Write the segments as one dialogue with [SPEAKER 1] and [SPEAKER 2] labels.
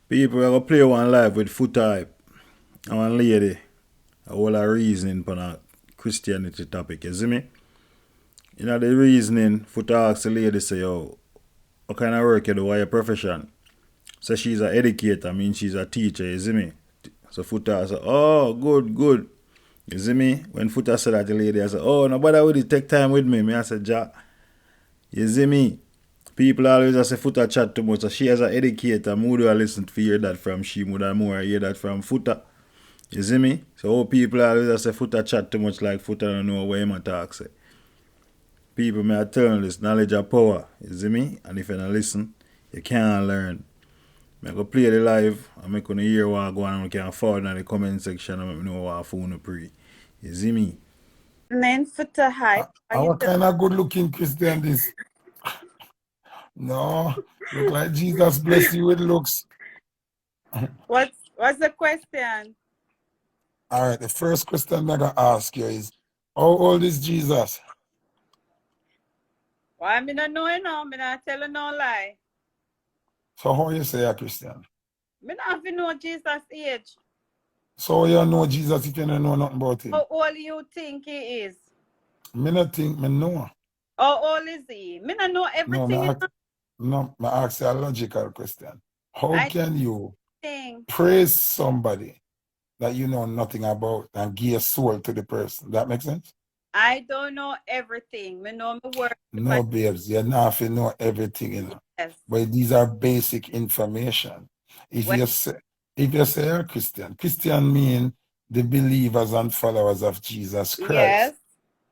[SPEAKER 1] People are gonna play one live with foot type. And one lady, a whole of reasoning on a Christianity topic, you see me? You know the reasoning, foot ask the lady say, yo, what kind of work you do, what your profession? So she's an educator, I mean she's a teacher, you see me? So Futa said, oh, good, good. You see me? When Futa said that the lady, I said, oh, nobody would it take time with me. Me, I said, Ja, you see me? People always say Futa chat too much. So she as an educator, more do I listen to hear that from she, more than more I hear that from Futa. You see me? So all people always say Futa chat too much like Futa don't know what him talk say. People may tell you this knowledge of power. You see me? And if you don't listen, you can't learn. I go play the live and make you hear what I go on and can forward in the comment section and let me know what I phone pre. You see me?
[SPEAKER 2] Name Futa hype.
[SPEAKER 3] What kind of good looking Christian this? No, look like Jesus bless you with looks.
[SPEAKER 2] What's the question?
[SPEAKER 3] All right, the first question I'm gonna ask you is, how old is Jesus?
[SPEAKER 2] Why me not know, you know? Me not tell you no lie.
[SPEAKER 3] So how you say a Christian?
[SPEAKER 2] Me not have to know Jesus' age.
[SPEAKER 3] So you know Jesus if you don't know nothing about him?
[SPEAKER 2] How old you think he is?
[SPEAKER 3] Me not think me know.
[SPEAKER 2] How old is he? Me not know everything.
[SPEAKER 3] No, I ask you a logical question. How can you
[SPEAKER 2] think
[SPEAKER 3] praise somebody that you know nothing about and give a soul to the person? That makes sense?
[SPEAKER 2] I don't know everything. Me know my word.
[SPEAKER 3] No, babes, you not have to know everything, you know.
[SPEAKER 2] Yes.
[SPEAKER 3] But these are basic information. If you say you're Christian mean the believers and followers of Jesus Christ.
[SPEAKER 2] Yes.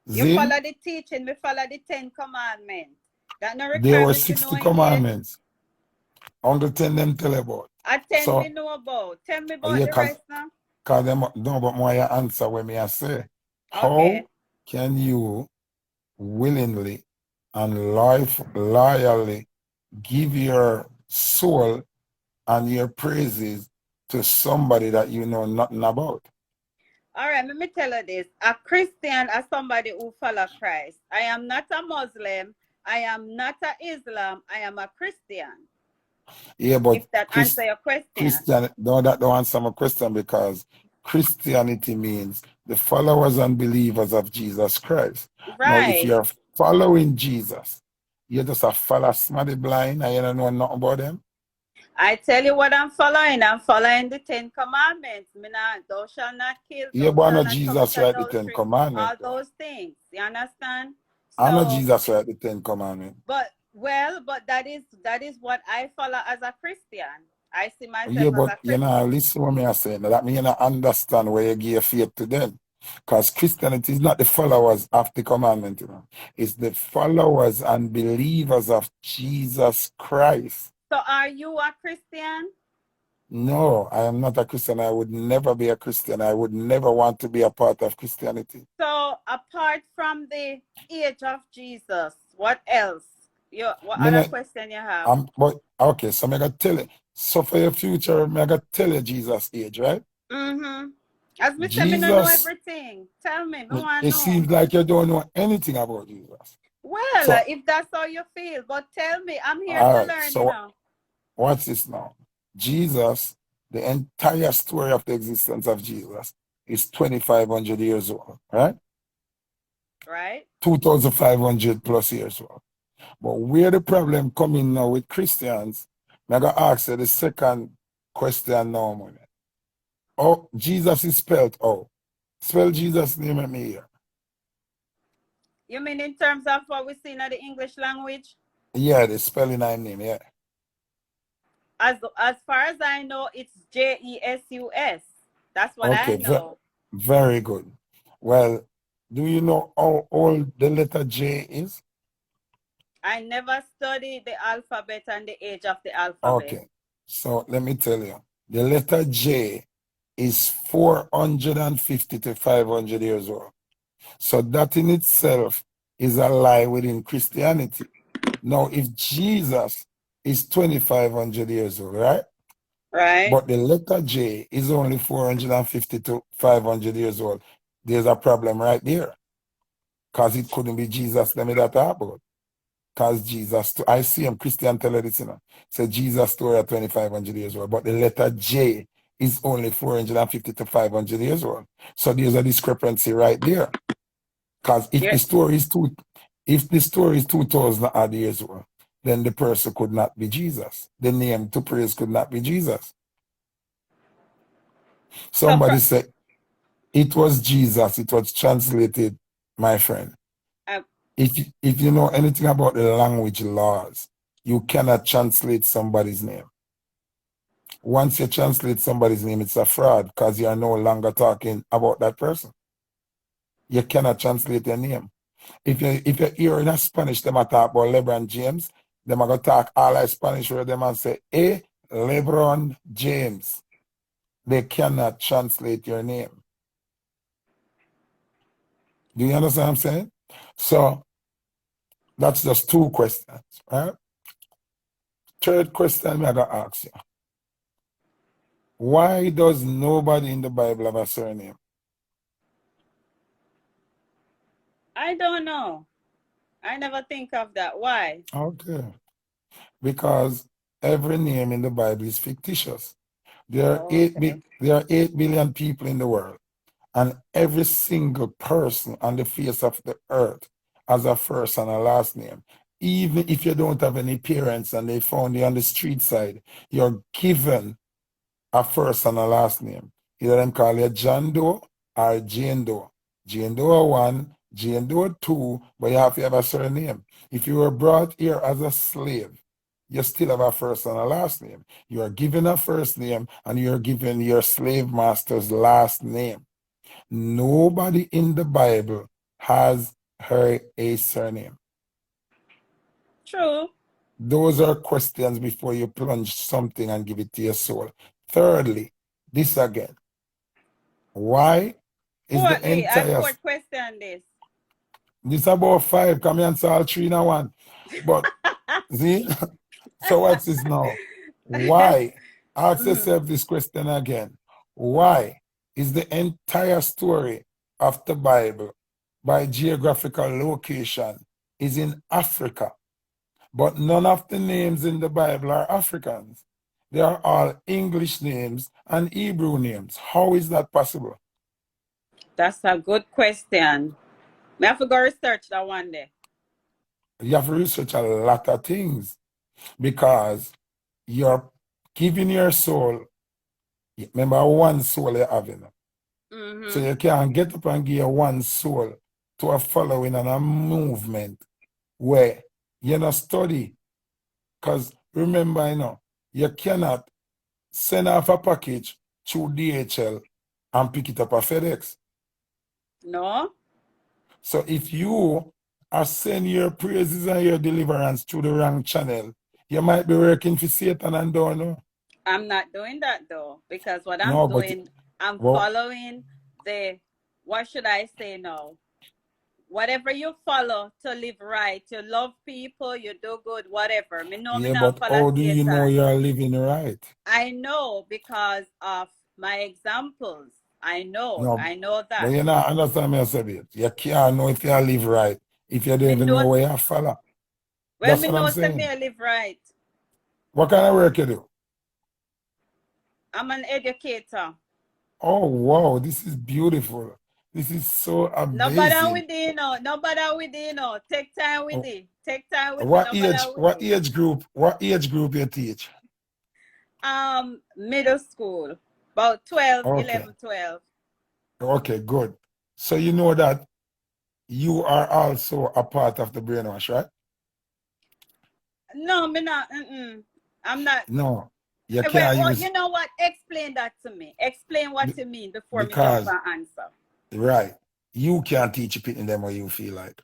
[SPEAKER 2] You follow the teaching, we follow the 10 commandments. That no
[SPEAKER 3] there were 60 commandments. Only 10 them tell about.
[SPEAKER 2] I 10 me know about. Tell me about the rest now.
[SPEAKER 3] Because them know about my answer when me I say. How can you willingly and loyally give your soul and your praises to somebody that you know nothing about?
[SPEAKER 2] All right, let me tell you this. A Christian is somebody who follows Christ. I am not a Muslim. I am not a Islam. I am a Christian.
[SPEAKER 3] Yeah, but
[SPEAKER 2] if that answer your question.
[SPEAKER 3] That don't answer my question, because Christianity means the followers and believers of Jesus Christ.
[SPEAKER 2] Right.
[SPEAKER 3] Now, if you're following Jesus, you're just a follower somebody blind and you don't know nothing about them.
[SPEAKER 2] I tell you what I'm following. I'm following the 10 commandments. Thou shalt not kill.
[SPEAKER 3] Yeah, but I know Jesus write the 10 commandments.
[SPEAKER 2] All those things. You understand?
[SPEAKER 3] I know Jesus write the 10 commandments.
[SPEAKER 2] But that is what I follow as a Christian. I see myself
[SPEAKER 3] as a
[SPEAKER 2] Christian.
[SPEAKER 3] You know, listen what me I say. That means you don't understand where you give faith to them. Because Christianity is not the followers of the commandment, you know. It's the followers and believers of Jesus Christ.
[SPEAKER 2] So are you a Christian?
[SPEAKER 3] No, I am not a Christian. I would never be a Christian. I would never want to be a part of Christianity.
[SPEAKER 2] So apart from the age of Jesus, what else? What other question you have?
[SPEAKER 3] Okay, so I'm going to tell you. So for your future, I'm going to tell you Jesus' age, right?
[SPEAKER 2] Mm-hmm. As we say, I don't know everything. Tell me.
[SPEAKER 3] It seems like you don't know anything about Jesus.
[SPEAKER 2] Well, so, if that's how you feel, but tell me. I'm here to learn,
[SPEAKER 3] so,
[SPEAKER 2] you know.
[SPEAKER 3] What's this now? Jesus, the entire story of the existence of Jesus is 2,500 years old, right?
[SPEAKER 2] Right.
[SPEAKER 3] 2,500 plus years old. But where the problem coming now with Christians, I'm going to ask you the second question now, man. Oh, Jesus is spelled how? Spell Jesus' name at me here.
[SPEAKER 2] You mean in terms of what we see in the English language?
[SPEAKER 3] Yeah, the spelling I name, yeah.
[SPEAKER 2] As far as I know, it's Jesus. That's what I know.
[SPEAKER 3] Very good. Well, do you know how old the letter J is?
[SPEAKER 2] I never studied the alphabet and the age of the alphabet.
[SPEAKER 3] Okay, so let me tell you. The letter J is 450 to 500 years old. So that in itself is a lie within Christianity. Now, if Jesus is 2,500 years old, right?
[SPEAKER 2] Right.
[SPEAKER 3] But the letter J is only 450 to 500 years old. There's a problem right there. Because it couldn't be Jesus let me that talk about. Because Jesus, I see him, Christian tell her this, you know. So Jesus story at 2,500 years old, but the letter J is only 450 to 500 years old. So there's a discrepancy right there. Because if the story is 2,000 odd years old, then the person could not be Jesus. The name to praise could not be Jesus. Somebody said it was Jesus. It was translated, my friend. If you know anything about the language laws, you cannot translate somebody's name. Once you translate somebody's name, it's a fraud because you are no longer talking about that person. You cannot translate their name. If you hear in a Spanish, them a talk about LeBron James, them are going to talk all like Spanish where them and say, hey, LeBron James. They cannot translate your name. Do you understand what I'm saying? So that's just two questions, right? Third question I'm going to ask you. Why does nobody in the Bible have a surname?
[SPEAKER 2] I don't know. I never think of that. Why?
[SPEAKER 3] Okay. Because every name in the Bible is fictitious. There are 8 billion people in the world, and every single person on the face of the earth has a first and a last name. Even if you don't have any parents and they found you on the street side, you're given a first and a last name. Either them call you John Doe or Jane Doe. Jane Doe 1, Jane Doe 2, but you have to have a surname. If you were brought here as a slave, you still have a first and a last name. You are given a first name and you're given your slave master's last name. Nobody in the Bible has her a surname.
[SPEAKER 2] True.
[SPEAKER 3] Those are questions before you plunge something and give it to your soul. Thirdly, this again. Why is the entire...
[SPEAKER 2] fourth question this.
[SPEAKER 3] This about 5, come and answer all 3 in one. But, see? So what's this now? Why? Ask yourself this question again. Why is the entire story of the Bible by geographical location is in Africa, but none of the names in the Bible are Africans? They are all English names and Hebrew names. How is that possible?
[SPEAKER 2] That's a good question. I have to go research that one day.
[SPEAKER 3] You have to research a lot of things because you're giving your soul. Remember, one soul you have, you know. So you can't get up and give one soul to a following and a movement where you not study. Because remember, you know, you cannot send off a package through DHL and pick it up at FedEx.
[SPEAKER 2] No.
[SPEAKER 3] So if you are sending your praises and your deliverance through the wrong channel, you might be working for Satan and don't know.
[SPEAKER 2] I'm not doing that though, because what I'm doing, I'm following the, what should I say now? Whatever you follow to live right, you love people, you do good, whatever. Me know me not
[SPEAKER 3] but
[SPEAKER 2] follow
[SPEAKER 3] how do you know you are living right?
[SPEAKER 2] I know because of my examples. I know that.
[SPEAKER 3] But you not understand me, I said it. You can't know if you live right if you don't even know where you follow.
[SPEAKER 2] Well, me know say me live right.
[SPEAKER 3] What kind of work you do?
[SPEAKER 2] I'm an educator.
[SPEAKER 3] Oh, wow. This is beautiful. This is so amazing.
[SPEAKER 2] Nobody with you know. Nobody with you know. Take time with it. Take time with it.
[SPEAKER 3] What age group you teach?
[SPEAKER 2] Middle school. About 12, 11, 12.
[SPEAKER 3] Okay, good. So you know that you are also a part of the brainwash, right?
[SPEAKER 2] No, me not. I'm not.
[SPEAKER 3] No. You can't use...
[SPEAKER 2] You know what? Explain that to me. Explain what you mean before me jump and answer.
[SPEAKER 3] Right. You can't teach people them what you feel like.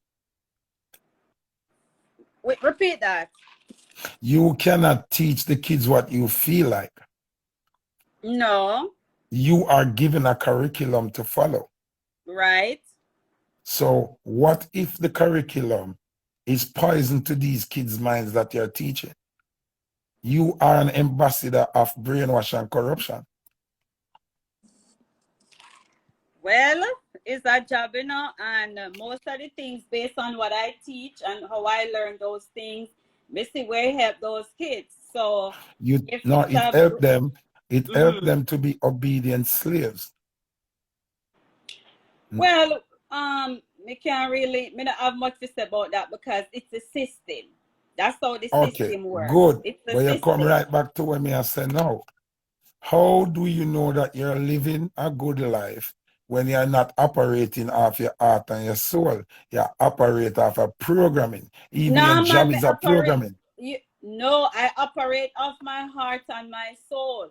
[SPEAKER 2] Wait, repeat that.
[SPEAKER 3] You cannot teach the kids what you feel like.
[SPEAKER 2] No.
[SPEAKER 3] You are given a curriculum to follow.
[SPEAKER 2] Right.
[SPEAKER 3] So what if the curriculum is poison to these kids' minds that you're teaching? You are an ambassador of brainwash and corruption.
[SPEAKER 2] Well, is a job, you know, and most of the things based on what I teach and how I learn those things, me see where help those kids. So if it's
[SPEAKER 3] it
[SPEAKER 2] a
[SPEAKER 3] helped them. It helped
[SPEAKER 2] mm-hmm.
[SPEAKER 3] them to be obedient slaves.
[SPEAKER 2] Well, me can't really, me not have much to say about that because it's a system. That's how the system works.
[SPEAKER 3] Good.
[SPEAKER 2] It's a
[SPEAKER 3] But you come
[SPEAKER 2] system.
[SPEAKER 3] right back to when me I say now. How do you know that you're living a good life when you're not operating off your heart and your soul? You operate off of programming. Even your
[SPEAKER 2] No, man,
[SPEAKER 3] job
[SPEAKER 2] me
[SPEAKER 3] is a
[SPEAKER 2] operate.
[SPEAKER 3] programming.
[SPEAKER 2] No, I operate off my heart and my soul.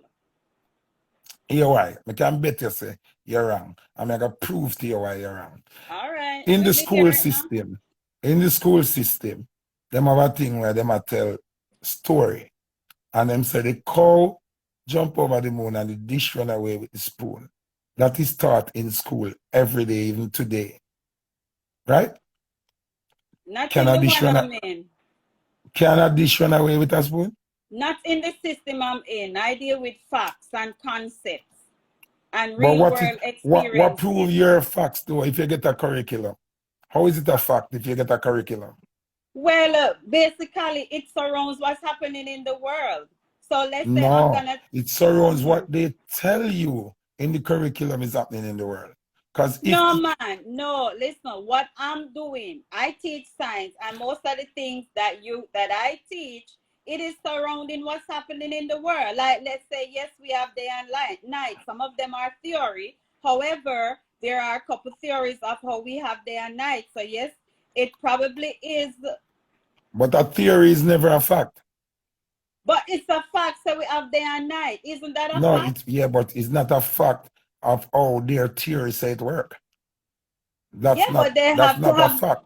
[SPEAKER 3] You're why. I can bet you say you're wrong. I'm going to prove to you why you're wrong.
[SPEAKER 2] All right.
[SPEAKER 3] In the
[SPEAKER 2] Let me hear
[SPEAKER 3] school
[SPEAKER 2] it
[SPEAKER 3] system, them have a thing where them a tell story. And them say the cow jump over the moon and the dish run away with the spoon. That is taught in school every day, even today. Right?
[SPEAKER 2] Not
[SPEAKER 3] Can
[SPEAKER 2] in
[SPEAKER 3] a
[SPEAKER 2] the
[SPEAKER 3] dish
[SPEAKER 2] one
[SPEAKER 3] run
[SPEAKER 2] I'm in.
[SPEAKER 3] Can a dish run away with a spoon?
[SPEAKER 2] Not in the system I'm in. I deal with facts and concepts and
[SPEAKER 3] But
[SPEAKER 2] real world
[SPEAKER 3] what
[SPEAKER 2] experiences.
[SPEAKER 3] prove your facts though if you get a curriculum? How is it a fact if you get a curriculum?
[SPEAKER 2] Well, basically, it surrounds what's happening in the world. So let's say I'm
[SPEAKER 3] No,
[SPEAKER 2] gonna.
[SPEAKER 3] it surrounds what they tell you in the curriculum is happening in the world. Because
[SPEAKER 2] No, man, no. Listen, what I'm doing, I teach science, and most of the things that I teach, it is surrounding what's happening in the world. Like, let's say, yes, we have day and night. Some of them are theory. However, there are a couple theories of how we have day and night. So yes, it probably is.
[SPEAKER 3] But a theory is never a fact.
[SPEAKER 2] But it's a fact that we have day and night. Isn't that a
[SPEAKER 3] No,
[SPEAKER 2] fact?
[SPEAKER 3] but it's not a fact of how their theory say it work.
[SPEAKER 2] But they
[SPEAKER 3] that's
[SPEAKER 2] have to
[SPEAKER 3] not a
[SPEAKER 2] have.
[SPEAKER 3] fact.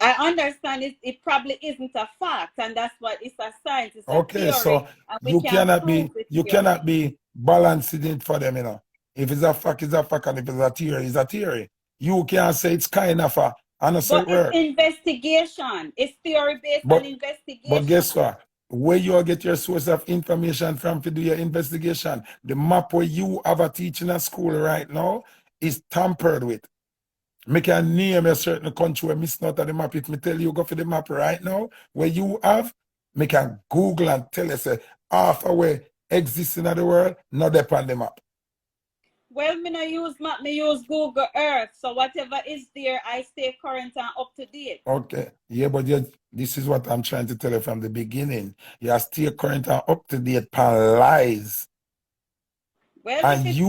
[SPEAKER 2] I understand it probably isn't a fact, and that's what it's a science, it's a
[SPEAKER 3] Okay,
[SPEAKER 2] theory,
[SPEAKER 3] so
[SPEAKER 2] and we can't prove it.
[SPEAKER 3] you cannot be balancing it for them, you know. If it's a fact, it's a fact, and if it's a theory, it's a theory. You can't say it's kind of a
[SPEAKER 2] But
[SPEAKER 3] unnecessary
[SPEAKER 2] it's
[SPEAKER 3] word.
[SPEAKER 2] investigation. It's theory based on investigation.
[SPEAKER 3] But guess what? Where you get your source of information from to do your investigation? The map where you have a teaching at school right now is tampered with. Me can name a certain country where miss not the map. If me tell you go for the map right now, where you have, me can Google and tell you say half away existing in the world, not upon the map.
[SPEAKER 2] Well, me no use map, me use Google Earth. So whatever is there, I stay current and up to date.
[SPEAKER 3] Okay. Yeah, but this is what I'm trying to tell you from the beginning. You are still current and up to date pan lies.
[SPEAKER 2] Well,
[SPEAKER 3] And
[SPEAKER 2] if it's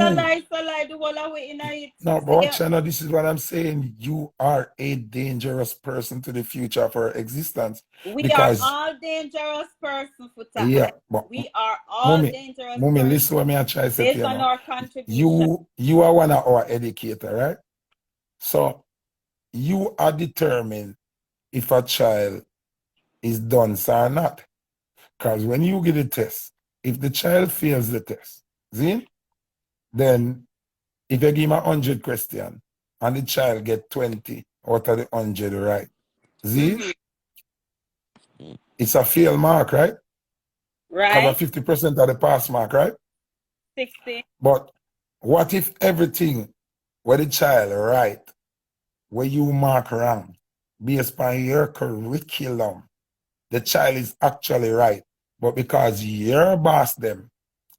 [SPEAKER 2] a lie, the whole of it in it.
[SPEAKER 3] No, but China, this is what I'm saying. You are a dangerous person to the future of our existence.
[SPEAKER 2] We are all dangerous persons, Futa.
[SPEAKER 3] Yeah, but
[SPEAKER 2] we are all dangerous
[SPEAKER 3] Mommy,
[SPEAKER 2] persons.
[SPEAKER 3] listen what me I try to say
[SPEAKER 2] based
[SPEAKER 3] to you
[SPEAKER 2] on
[SPEAKER 3] now.
[SPEAKER 2] our contribution.
[SPEAKER 3] You are one of our educator, right? So you are determined if a child is done or not. Because when you get a test, if the child fails the test, see, then if you give him 100 questions and the child get 20 out of the 100 right, see, it's a fail mark, right?
[SPEAKER 2] Right.
[SPEAKER 3] Because 50% of the pass mark, right?
[SPEAKER 2] 60.
[SPEAKER 3] But what if everything where the child right, where you mark wrong, based on your curriculum, the child is actually right, but because your boss them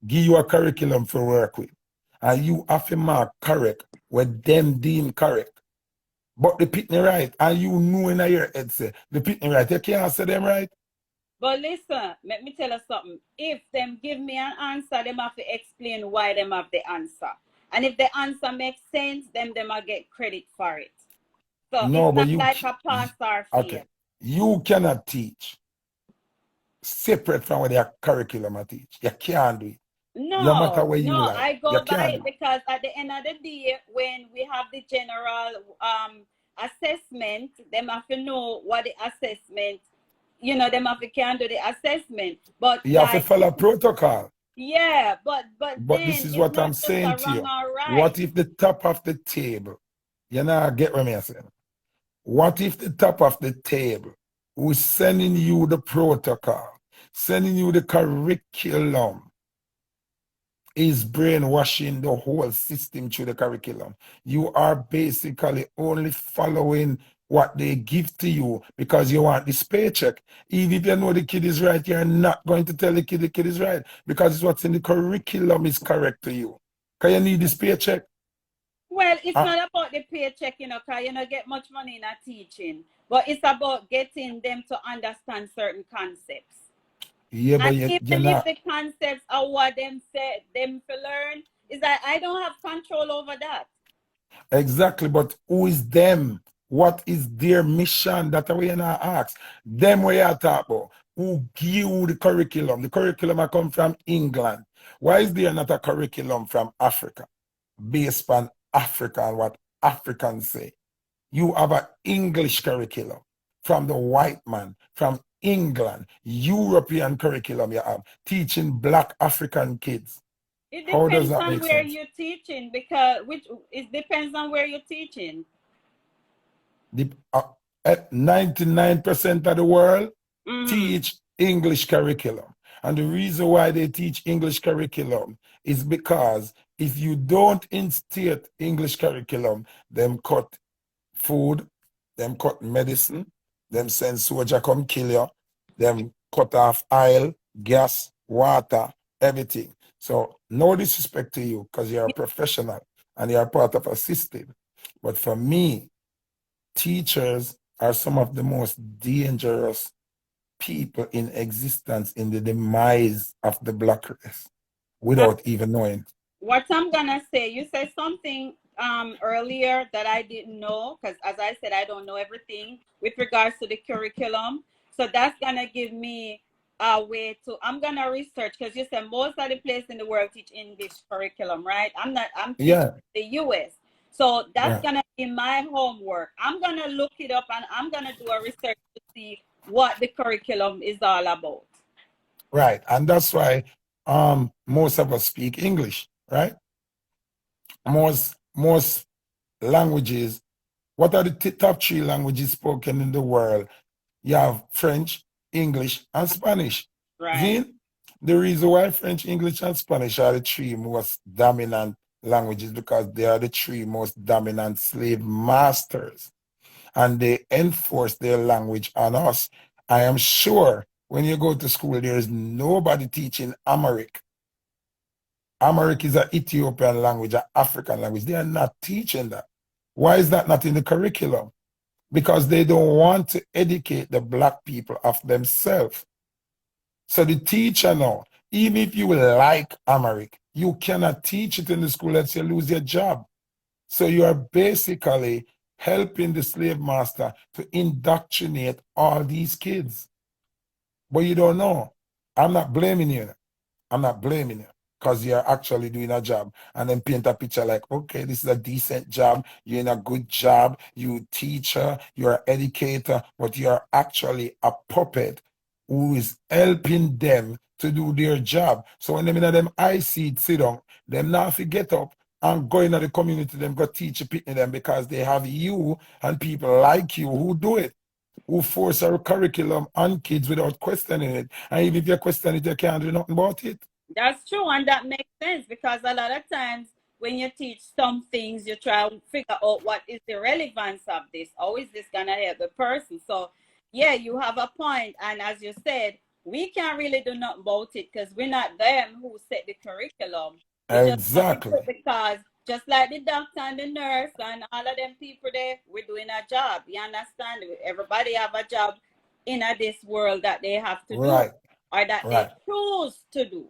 [SPEAKER 3] give you a curriculum for work with, and you have to mark correct where them deem correct, but the pitney right, and you know in your head say the pitney right, you can't say them right.
[SPEAKER 2] But listen, let me tell you something. If them give me an answer, them have to explain why them have the answer. And if the answer makes sense, then them will get credit for it. So no, it's not like a pass or fail.
[SPEAKER 3] Okay. You cannot teach separate from what your curriculum I teach. You can't do it.
[SPEAKER 2] No matter where you like. I go by it because at the end of the day, when we have the general assessment, them have to know what the assessment, them have to can do the assessment. But
[SPEAKER 3] you have to follow protocol.
[SPEAKER 2] Yeah, but
[SPEAKER 3] this is what I'm saying to you. Right. What if the top of the table, you know, get what I'm saying? What if the top of the table was sending you the protocol, sending you the curriculum, is brainwashing the whole system through the curriculum. You are basically only following what they give to you because you want this paycheck. Even if you know the kid is right, you're not going to tell the kid is right because it's what's in the curriculum is correct to you. Because you need this paycheck.
[SPEAKER 2] Well, it's not about the paycheck, because you don't get much money in a teaching, but it's about getting them to understand certain concepts.
[SPEAKER 3] Yeah, but
[SPEAKER 2] and
[SPEAKER 3] you're
[SPEAKER 2] even if
[SPEAKER 3] not.
[SPEAKER 2] the concepts are what them said them to learn, is that I don't have control over that.
[SPEAKER 3] Exactly, but who is them? What is their mission? That we not ask. Them where you talk about. Who give the curriculum? The curriculum I come from England. Why is there not a curriculum from Africa? Based on Africa and what Africans say. You have an English curriculum from the white man, from England, European curriculum you have, teaching black African kids.
[SPEAKER 2] It
[SPEAKER 3] How does
[SPEAKER 2] depends
[SPEAKER 3] that
[SPEAKER 2] on
[SPEAKER 3] make
[SPEAKER 2] where
[SPEAKER 3] sense?
[SPEAKER 2] you're teaching, because it depends on where you're teaching.
[SPEAKER 3] At 99% of the world
[SPEAKER 2] Mm-hmm.
[SPEAKER 3] teach English curriculum. And the reason why they teach English curriculum is because if you don't instate English curriculum, them cut food, them cut medicine, them send soldier come kill you, them cut off oil, gas, water, everything. So no disrespect to you because you're a professional and you're part of a system. But for me, teachers are some of the most dangerous people in existence in the demise of the black race without even knowing.
[SPEAKER 2] What I'm gonna say, you said something earlier that I didn't know, because as I said, I don't know everything with regards to the curriculum. So that's gonna give me a way to, I'm gonna research, because you said most of the places in the world teach English curriculum, right? I'm teaching
[SPEAKER 3] Yeah,
[SPEAKER 2] the US. So that's
[SPEAKER 3] right,
[SPEAKER 2] gonna be my homework. I'm gonna look it up and I'm gonna do a research to see what the curriculum is all about.
[SPEAKER 3] right. And that's why most of us speak English, right? Most languages. What are the top three languages spoken in the world? You have French, English, and Spanish.
[SPEAKER 2] Right.
[SPEAKER 3] See? The reason why French, English, and Spanish are the three most dominant languages because they are the three most dominant slave masters and they enforce their language on us. I am sure when you go to school, there is nobody teaching Amharic. Amharic is an Ethiopian language, an African language. They are not teaching that. Why is that not in the curriculum? Because they don't want to educate the black people of themselves. So the teacher now, even if you like Amharic, you cannot teach it in the school unless you lose your job. So you are basically helping the slave master to indoctrinate all these kids. But you don't know. I'm not blaming you. I'm not blaming you because you're actually doing a job and then paint a picture like, okay, this is a decent job. You're in a good job. You're a teacher. You're an educator, but you're actually a puppet who is helping them to do their job. So when them I seat sit down, them now if get up and go into the community, them go teach them because they have you and people like you who do it, who force our curriculum on kids without questioning it. And even if you question it, you can't do nothing about it.
[SPEAKER 2] That's true, and that makes sense, because a lot of times when you teach some things, you try to figure out what is the relevance of this. How is this gonna help the person? So, yeah, you have a point, and as you said, we can't really do nothing about it because we're not them who set the curriculum. We just have to do it
[SPEAKER 3] Exactly.
[SPEAKER 2] because just like the doctor and the nurse and all of them people there, we're doing a job. You understand? Everybody have a job in this world that they have to do
[SPEAKER 3] Right.
[SPEAKER 2] or that they
[SPEAKER 3] Right.
[SPEAKER 2] choose to do.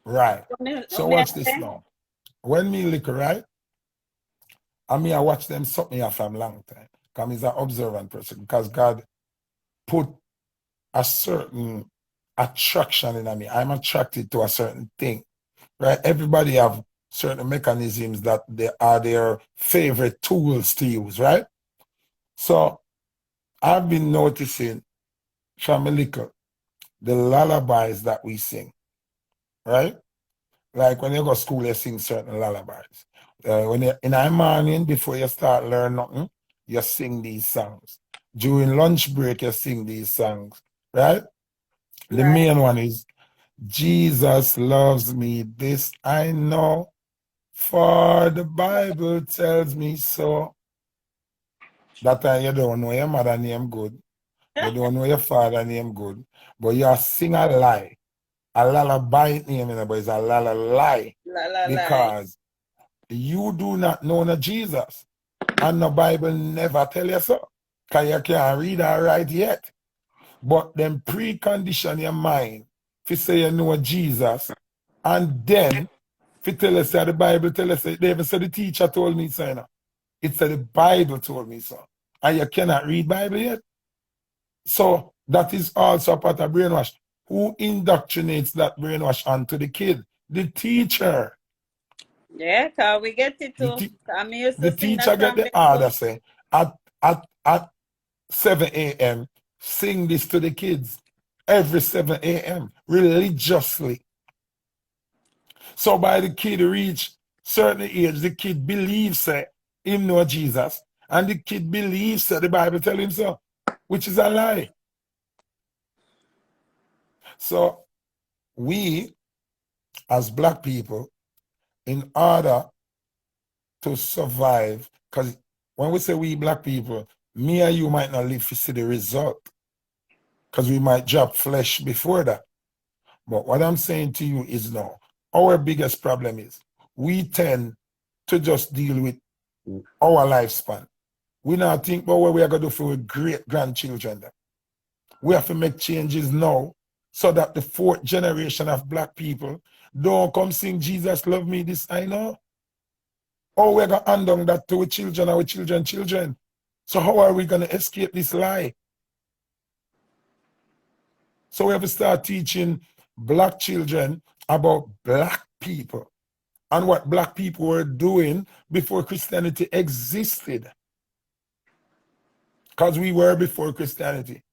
[SPEAKER 3] Right.
[SPEAKER 2] What
[SPEAKER 3] So
[SPEAKER 2] me I
[SPEAKER 3] watch this
[SPEAKER 2] say?
[SPEAKER 3] now. When me lick, right? I watch them suck me off from long time. Because he's an observant person. Because God put a certain attraction in me. I'm attracted to a certain thing. Right? Everybody have certain mechanisms that they are their favorite tools to use, right? So I've been noticing from a little the lullabies that we sing, right? Like when you go to school, you sing certain lullabies. When you're in the morning, before you start learning nothing, you sing these songs. During lunch break, you sing these songs, right? The
[SPEAKER 2] Right.
[SPEAKER 3] main one is Jesus loves me, this I know, for the Bible tells me so. That time you don't know your mother name good. You don't know your father name good. But you sing a lie. A lullaby name, but it's a lie. Because you do not know the Jesus. And the Bible never tell you so. Because you can't read or write yet. But then precondition your mind to say you know Jesus. And then, if you tell us that the Bible tell us, they even said the teacher told me so. You know. It said the Bible told me so. And you cannot read Bible yet. So that is also part of brainwash. Who indoctrinates that brainwash onto the kid? The teacher.
[SPEAKER 2] Yeah, cause we get it too. I'm used to
[SPEAKER 3] The
[SPEAKER 2] sing that
[SPEAKER 3] teacher get
[SPEAKER 2] song
[SPEAKER 3] the order
[SPEAKER 2] before.
[SPEAKER 3] say, at 7 a.m., sing this to the kids. Every 7 a.m. religiously. So by the kid reach certain age, the kid believes him know Jesus. And the kid believes the Bible tell him so, which is a lie. So we, as Black people, in order to survive, because when we say we Black people, me and you might not live to see the result, because we might drop flesh before that. But what I'm saying to you is no. Our biggest problem is we tend to just deal with our lifespan. We not think about what we are going to do for our great grandchildren. We have to make changes now so that the fourth generation of Black people don't come sing Jesus love me, this I know. Or we're going to hand on that to our children. So how are we going to escape this lie? So we have to start teaching Black children about Black people and what Black people were doing before Christianity existed. Because we were before Christianity.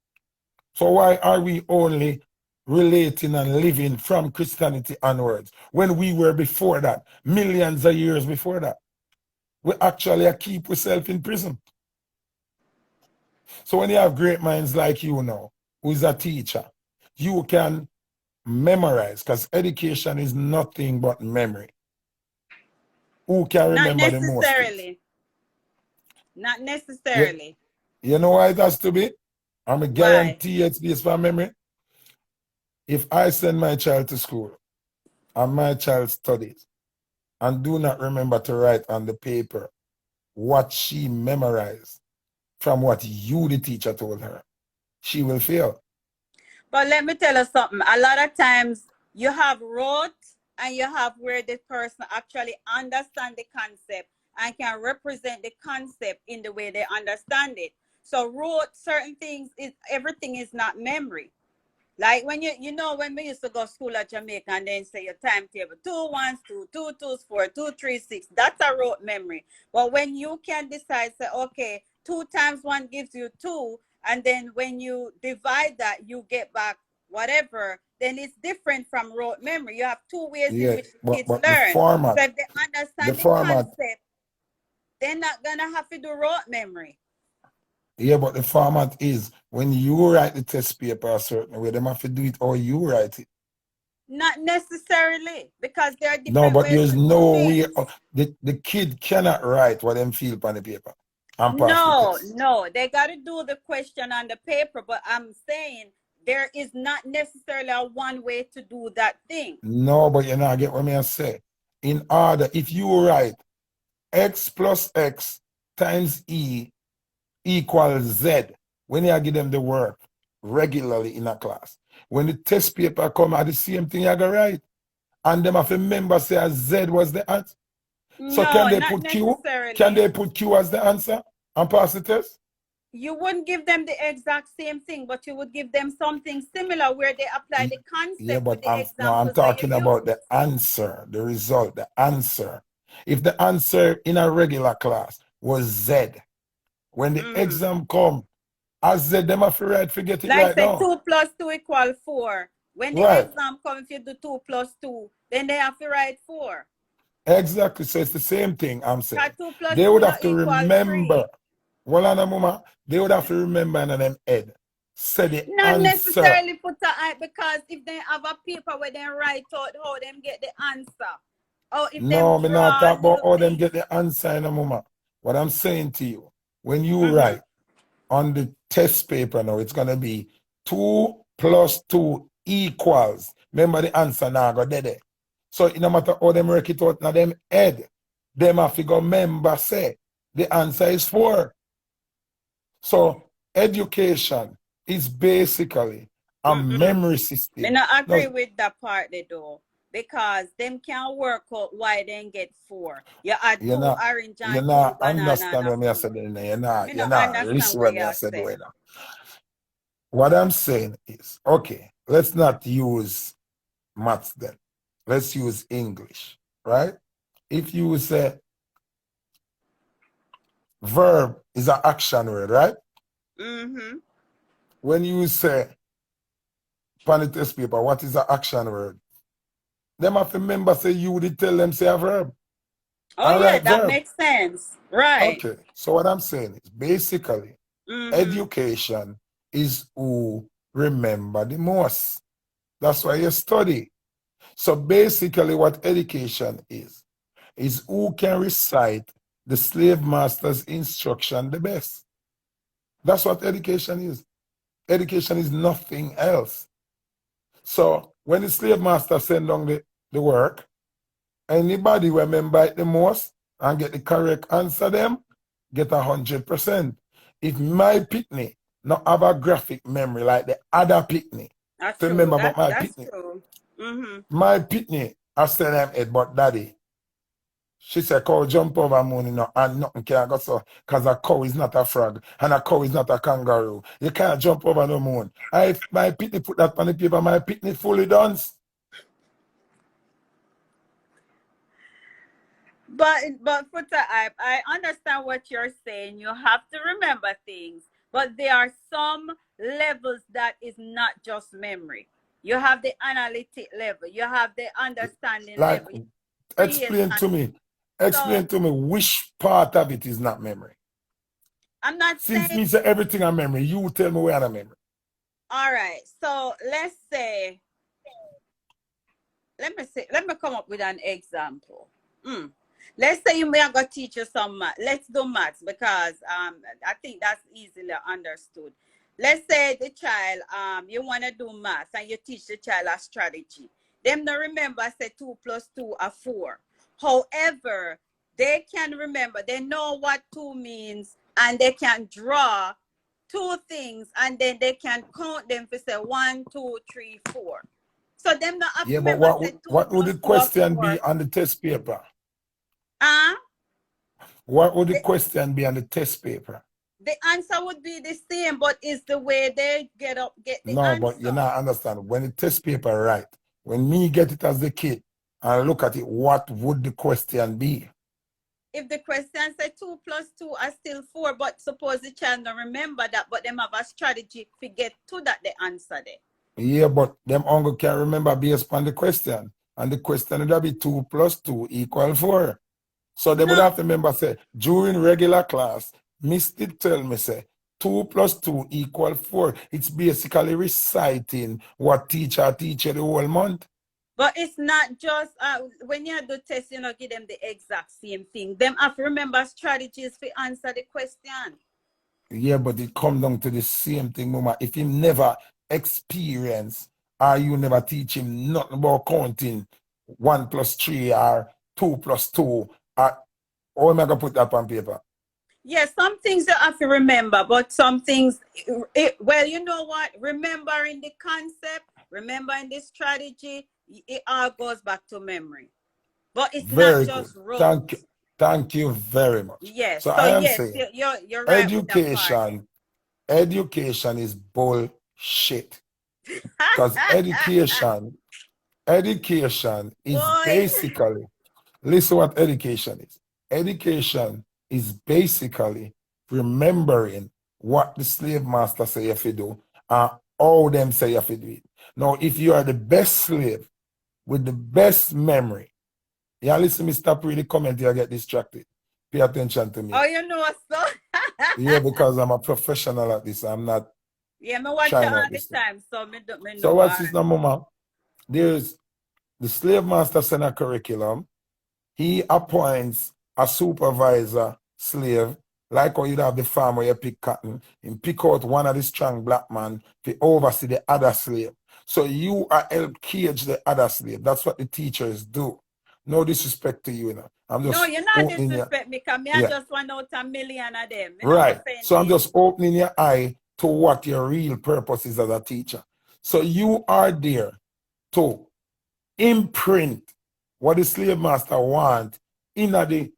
[SPEAKER 3] So why are we only relating and living from Christianity onwards when we were before that, millions of years before that? We actually keep ourselves in prison. So when you have great minds like you now, who is a teacher, you can memorize, because education is nothing but memory. Who can remember the most things?
[SPEAKER 2] Not necessarily.
[SPEAKER 3] You know why it has to be? I'm a guarantee it's based on memory. If I send my child to school and my child studies and do not remember to write on the paper what she memorized from what you, the teacher, told her, she will fail.
[SPEAKER 2] But let me tell you something. A lot of times you have rote and you have where the person actually understand the concept and can represent the concept in the way they understand it. So rote, certain things, everything is not memory. Like when when we used to go to school at Jamaica and then say your timetable, 2 1s, 2 2 2s, 4 2 3 6, that's a rote memory. But when you can decide, say, okay, 2 times 1 gives you 2, and then when you divide that, you get back whatever, then it's different from rote memory. You have 2 ways in which the kids
[SPEAKER 3] but
[SPEAKER 2] learn.
[SPEAKER 3] So
[SPEAKER 2] if they understand the concept, they're not going to have to do rote memory.
[SPEAKER 3] Yeah, but the format is when you write the test paper a certain way, they have to do it or you write it.
[SPEAKER 2] Not necessarily, because there are different
[SPEAKER 3] No, but
[SPEAKER 2] ways
[SPEAKER 3] there's
[SPEAKER 2] to
[SPEAKER 3] no
[SPEAKER 2] do
[SPEAKER 3] way.
[SPEAKER 2] things.
[SPEAKER 3] The kid cannot write what them feel on the paper and pass the test.
[SPEAKER 2] No, they got to do the question on the paper, but I'm saying there is not necessarily a one way to do that thing.
[SPEAKER 3] No, but you know, I get what I say. In order, if you write x plus x times e equals z, when you give them the work regularly in a class, when the test paper come at the same thing you gotta write, and them have to remember say z was the answer. So
[SPEAKER 2] No,
[SPEAKER 3] can they
[SPEAKER 2] not
[SPEAKER 3] put Q?
[SPEAKER 2] necessarily.
[SPEAKER 3] Can they put Q as the answer and pass the test?
[SPEAKER 2] You wouldn't give them the exact same thing, but you would give them something similar where they apply the concept.
[SPEAKER 3] Yeah, but
[SPEAKER 2] with the
[SPEAKER 3] I'm talking about the answer, the result, the answer. If the answer in a regular class was Z, when the exam come, as Z, them have to write, forget it
[SPEAKER 2] like
[SPEAKER 3] right
[SPEAKER 2] say
[SPEAKER 3] now.
[SPEAKER 2] 2 plus 2 equals 4. When the exam comes, if you do 2 plus 2, then they have to write 4.
[SPEAKER 3] Exactly. So it's the same thing I'm saying.
[SPEAKER 2] 2 plus
[SPEAKER 3] they
[SPEAKER 2] 2
[SPEAKER 3] would have to
[SPEAKER 2] equals
[SPEAKER 3] remember.
[SPEAKER 2] 3.
[SPEAKER 3] Well, on a moment, they would have to remember in them head. say the
[SPEAKER 2] Not
[SPEAKER 3] answer.
[SPEAKER 2] necessarily put a eye, because if they have a paper where they write out how them get the answer, or if
[SPEAKER 3] No,
[SPEAKER 2] them
[SPEAKER 3] me not
[SPEAKER 2] draw
[SPEAKER 3] talk about
[SPEAKER 2] little
[SPEAKER 3] how them
[SPEAKER 2] things.
[SPEAKER 3] get the answer in a moment. What I'm saying to you, when you write on the test paper now, it's gonna be 2 + 2 equals. Remember the answer now go there. So no matter how them work it out now them head, them have to go member say the answer is 4. So education is basically a memory system.
[SPEAKER 2] Me not agree
[SPEAKER 3] Now,
[SPEAKER 2] with that part they do, because them can't work out why they get 4. You add 2 orange
[SPEAKER 3] you
[SPEAKER 2] and 2
[SPEAKER 3] not
[SPEAKER 2] banana and
[SPEAKER 3] understand
[SPEAKER 2] a
[SPEAKER 3] what me I
[SPEAKER 2] 4.
[SPEAKER 3] said.
[SPEAKER 2] Me
[SPEAKER 3] You
[SPEAKER 2] not
[SPEAKER 3] not
[SPEAKER 2] understand
[SPEAKER 3] listen
[SPEAKER 2] what
[SPEAKER 3] what
[SPEAKER 2] you
[SPEAKER 3] me I
[SPEAKER 2] are
[SPEAKER 3] said.
[SPEAKER 2] saying.
[SPEAKER 3] What I'm saying is, okay, let's not use maths then. Let's use English, right? If you say verb is an action word, right? When you say on the test paper, what is an action word? Them have to remember say you did tell them say a verb.
[SPEAKER 2] Oh
[SPEAKER 3] All
[SPEAKER 2] yeah,
[SPEAKER 3] right,
[SPEAKER 2] that
[SPEAKER 3] verb.
[SPEAKER 2] makes sense. Right.
[SPEAKER 3] Okay, so what I'm saying is basically education is who remember the most. That's why you study. So basically what education is who can recite the slave master's instruction the best. That's what education is. Education is nothing else. So when the slave master send down the work, anybody remember it the most and get the correct answer them, get 100%. If my pitney not have a graphic memory like the other pitney,
[SPEAKER 2] That's
[SPEAKER 3] to
[SPEAKER 2] true.
[SPEAKER 3] remember about my
[SPEAKER 2] That's
[SPEAKER 3] pitney.
[SPEAKER 2] true.
[SPEAKER 3] My pitney, I said them head, but daddy. She said, cow jump over moon, you know, and nothing can go so, because a cow is not a frog, and a cow is not a kangaroo. You can't jump over the moon. If my pitney put that on the paper, my pitney fully done.
[SPEAKER 2] But I understand what you're saying. You have to remember things, but there are some levels that is not just memory. You have the analytic level, you have the understanding
[SPEAKER 3] Like,
[SPEAKER 2] level,
[SPEAKER 3] explain to me which part of it is not memory.
[SPEAKER 2] I'm not
[SPEAKER 3] Since
[SPEAKER 2] saying
[SPEAKER 3] me say everything a memory, you tell me where a memory.
[SPEAKER 2] all right. So let's say, let me come up with an example. Let's say you may have got to teach you some math. Let's do maths, because I think that's easily understood. Let's say the child you want to do maths and you teach the child a strategy. Them not remember say 2 + 2 are 4. However, they can remember, they know what 2 means, and they can draw 2 things, and then they can count them for say 1, 2, 3, 4. So them not have to
[SPEAKER 3] Yeah, but
[SPEAKER 2] remember say 2
[SPEAKER 3] what would the
[SPEAKER 2] + 2 are
[SPEAKER 3] question
[SPEAKER 2] 4.
[SPEAKER 3] be on the test paper? What would the question be on the test paper?
[SPEAKER 2] The answer would be the same, but it's the way they get the
[SPEAKER 3] no,
[SPEAKER 2] answer.
[SPEAKER 3] But you not understand. When the test paper right, when me get it as the kid and look at it, what would the question be?
[SPEAKER 2] If the question say 2 + 2 are still 4, but suppose the child don't remember that, but them have a strategy to get to that the answer there.
[SPEAKER 3] Yeah, but them uncle can remember based on the question. And the question would be 2 + 2 = 4. So they would have to remember, say, during regular class, Miss did tell me, say, 2 + 2 = 4. It's basically reciting what teacher teach you the whole month.
[SPEAKER 2] But it's not just, when you do test, you know, give them the exact same thing. Them have to remember strategies to answer the question.
[SPEAKER 3] Yeah, but it comes down to the same thing, Mama. If you never experience or you never teach him nothing about counting 1 + 3 or 2 + 2, how am I going to put that on paper?
[SPEAKER 2] Yeah, some things you have to remember, but some things, well, you know what? Remembering the concept, remembering the strategy, it all goes back to memory. But it's
[SPEAKER 3] Very
[SPEAKER 2] not just
[SPEAKER 3] good.
[SPEAKER 2] rote.
[SPEAKER 3] Thank you very much.
[SPEAKER 2] Yes.
[SPEAKER 3] So
[SPEAKER 2] So
[SPEAKER 3] I am
[SPEAKER 2] yes,
[SPEAKER 3] saying
[SPEAKER 2] you're right with that part.
[SPEAKER 3] education is bullshit. Because education is basically, listen what education is. Education is basically remembering what the slave master say you have to do and how them say you have to do it. Now, if you are the best slave with the best memory, yeah, listen, me stop reading comment here, I get distracted. Pay attention to me.
[SPEAKER 2] Oh, you know so?
[SPEAKER 3] Yeah, because I'm a professional at this. I'm not
[SPEAKER 2] Yeah, me watch it
[SPEAKER 3] trying
[SPEAKER 2] all
[SPEAKER 3] out
[SPEAKER 2] the
[SPEAKER 3] this thing.
[SPEAKER 2] time, so me
[SPEAKER 3] So
[SPEAKER 2] know
[SPEAKER 3] what's
[SPEAKER 2] what.
[SPEAKER 3] this now, Mama? There's the slave master send a curriculum. He appoints a supervisor slave, like how you'd have the farm where you pick cotton, and pick out one of the strong black man to oversee the other slave. So you are help cage the other slave. That's what the teachers do. No disrespect to you, you know. I'm
[SPEAKER 2] No,
[SPEAKER 3] just
[SPEAKER 2] you're not
[SPEAKER 3] opening your,
[SPEAKER 2] disrespect me, because me I
[SPEAKER 3] yeah.
[SPEAKER 2] just want out a million of them. Me not
[SPEAKER 3] Right. So I'm
[SPEAKER 2] offended.
[SPEAKER 3] just opening your eye to what your real purpose is as a teacher. So you are there to imprint what the slave master want in the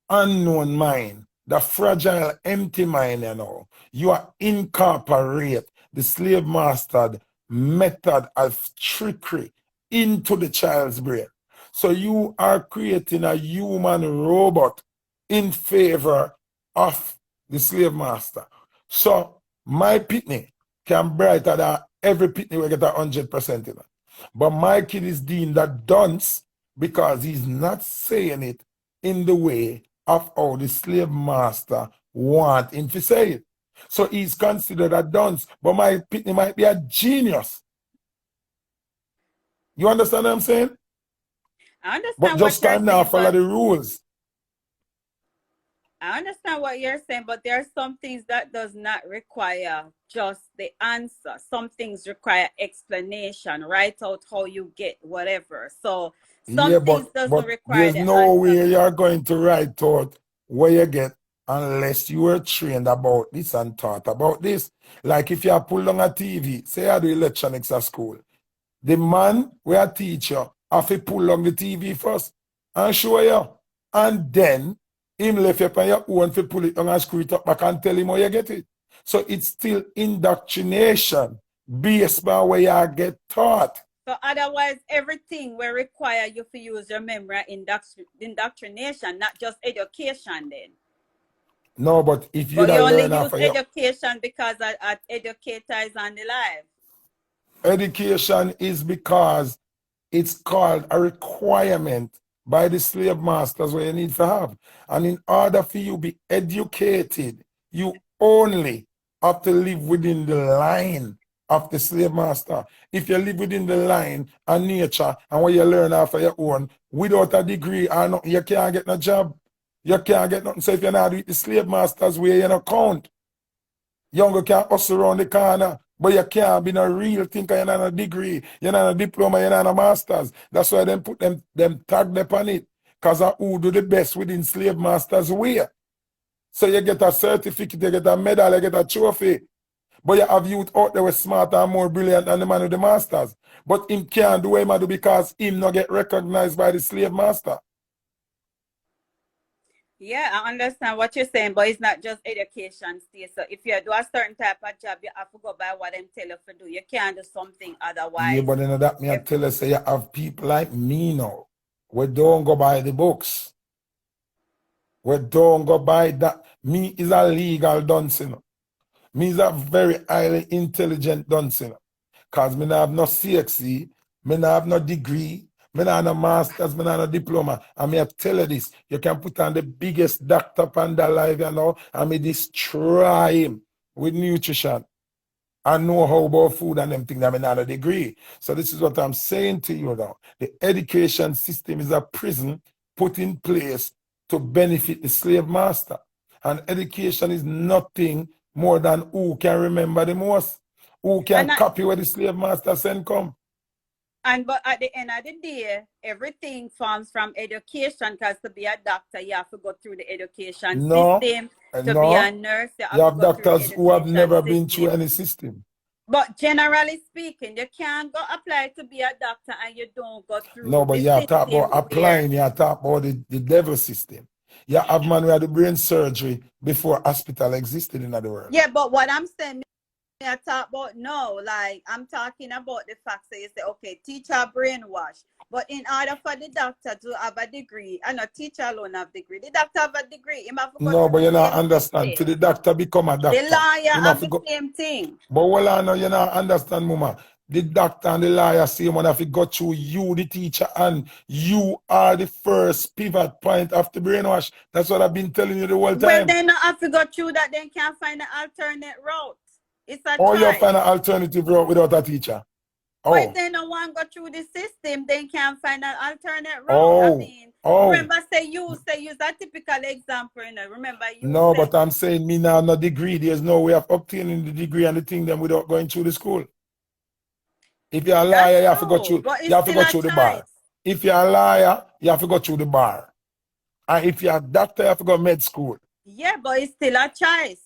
[SPEAKER 3] unknown mind, the fragile, empty mind, you know. You are incorporate the slave master method of trickery into the child's brain. So you are creating a human robot in favor of the slave master. So my pitney can brighter than every pitney we get 100% in it. But my kid is deemed a dunce because he's not saying it in the way of how the slave master want him to say it. So he's considered a dunce, but my pitney might be a genius. You understand what I'm saying?
[SPEAKER 2] I understand
[SPEAKER 3] But
[SPEAKER 2] what
[SPEAKER 3] just
[SPEAKER 2] you're
[SPEAKER 3] time now
[SPEAKER 2] saying,
[SPEAKER 3] follow
[SPEAKER 2] but
[SPEAKER 3] the rules.
[SPEAKER 2] I understand what you're saying, but there are some things that does not require just the answer. Some things require explanation, write out how you get whatever. So some
[SPEAKER 3] Yeah,
[SPEAKER 2] things doesn't
[SPEAKER 3] but
[SPEAKER 2] require
[SPEAKER 3] there's
[SPEAKER 2] the
[SPEAKER 3] no
[SPEAKER 2] answer.
[SPEAKER 3] way you're going to write out where you get unless you were trained about this and taught about this. Like if you pull on a TV, say I do electronics at school. The man where a teacher have to pull on the TV first and show you. And then him left you on your own to pull it on and screw it up back and tell him how you get it. So it's still indoctrination based by where you get taught.
[SPEAKER 2] So otherwise, everything will require you to use your memory indoctrination, not just education then.
[SPEAKER 3] No, but if you
[SPEAKER 2] But you only
[SPEAKER 3] learn
[SPEAKER 2] use
[SPEAKER 3] after your
[SPEAKER 2] education because an educator is on the live.
[SPEAKER 3] education is because it's called a requirement by the slave masters where you need to have. And in order for you to be educated, you only have to live within the line of the slave master. If you live within the line and nature and what you learn after your own, without a degree or nothing, you can't get no job. You can't get nothing. So if you're not with the slave masters way, you don't count. Younger can hustle around the corner, but you can't be no real thinker. You're not a degree, you're not a diploma, you're not a master's. That's why them put them tag them on it. Because of who do the best within slave masters way. So you get a certificate, you get a medal, you get a trophy. But you have youth out there with smarter and more brilliant than the man with the masters. But him can't do what he do because him not get recognized by the slave master.
[SPEAKER 2] Yeah, I understand what you're saying, but it's not just education, Steve. So if you do a certain type of job, you have to go by what them tell you to do. You can't do something
[SPEAKER 3] Yeah,
[SPEAKER 2] otherwise.
[SPEAKER 3] but then that me I tell you, say you have people like me now. We don't go by the books. We don't go by that. Me is a legal dunce, you know. Me is a very highly intelligent dunce, you know. Because me not have no CXC, me not have no degree, me not have no master's, me not have no diploma. And me I tell you this, you can put on the biggest doctor on the life, you know, and me destroy him with nutrition. I know how about food and them things that I not a degree. So this is what I'm saying to you now. The education system is a prison put in place to benefit the slave master. And education is nothing more than who can remember the most, who can copy what the slave master send come.
[SPEAKER 2] But at the end of the day, everything forms from education, because to be a doctor, you have to go through the education system. To be a nurse, you have to go through the
[SPEAKER 3] doctors who have never
[SPEAKER 2] system.
[SPEAKER 3] been through any system.
[SPEAKER 2] But generally speaking, you can't go apply to be a doctor and you don't go through
[SPEAKER 3] no, but
[SPEAKER 2] the
[SPEAKER 3] you talk about applying, you talk about the devil system. You have man who had the brain surgery before hospital existed in the world.
[SPEAKER 2] Yeah, but what I'm saying, I talk about no, like I'm talking about the fact that you say, okay, teacher brainwash. But in order for the doctor to have a degree, and a teacher alone have degree, the doctor have a degree.
[SPEAKER 3] No, but you not understand. For the doctor become a doctor.
[SPEAKER 2] The lawyer have the same thing.
[SPEAKER 3] But well, I know you not understand, Mama. The doctor and the lawyer say one have to go through you, the teacher, and you are the first pivot point of the brainwash. That's what I've been telling you the whole time.
[SPEAKER 2] Well, they not have to go through that, then can't find an alternate route. It's a
[SPEAKER 3] Or you'll
[SPEAKER 2] choice.
[SPEAKER 3] find an alternative route without a teacher.
[SPEAKER 2] But if they don't want to go through the system, they can't find an alternate route.
[SPEAKER 3] Oh.
[SPEAKER 2] I mean, remember, say use a typical example, you know. Remember, you
[SPEAKER 3] No,
[SPEAKER 2] say,
[SPEAKER 3] but I'm saying me now no degree. There's no way of obtaining the degree and the thing them without going through the school. If you're a liar, you have to go through. You have to go through the bar. If you're a liar, you have to go through the bar. And if you're a doctor, you have to go med school.
[SPEAKER 2] Yeah, but it's still a choice.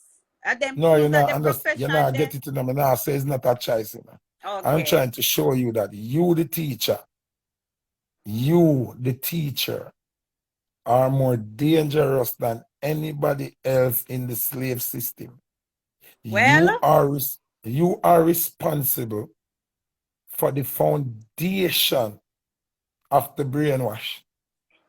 [SPEAKER 3] No, you're not get it to them. And I say it's not a choice. You know?
[SPEAKER 2] Okay.
[SPEAKER 3] I'm trying to show you that you, the teacher, are more dangerous than anybody else in the slave system.
[SPEAKER 2] Well,
[SPEAKER 3] you are responsible for the foundation of the brainwash.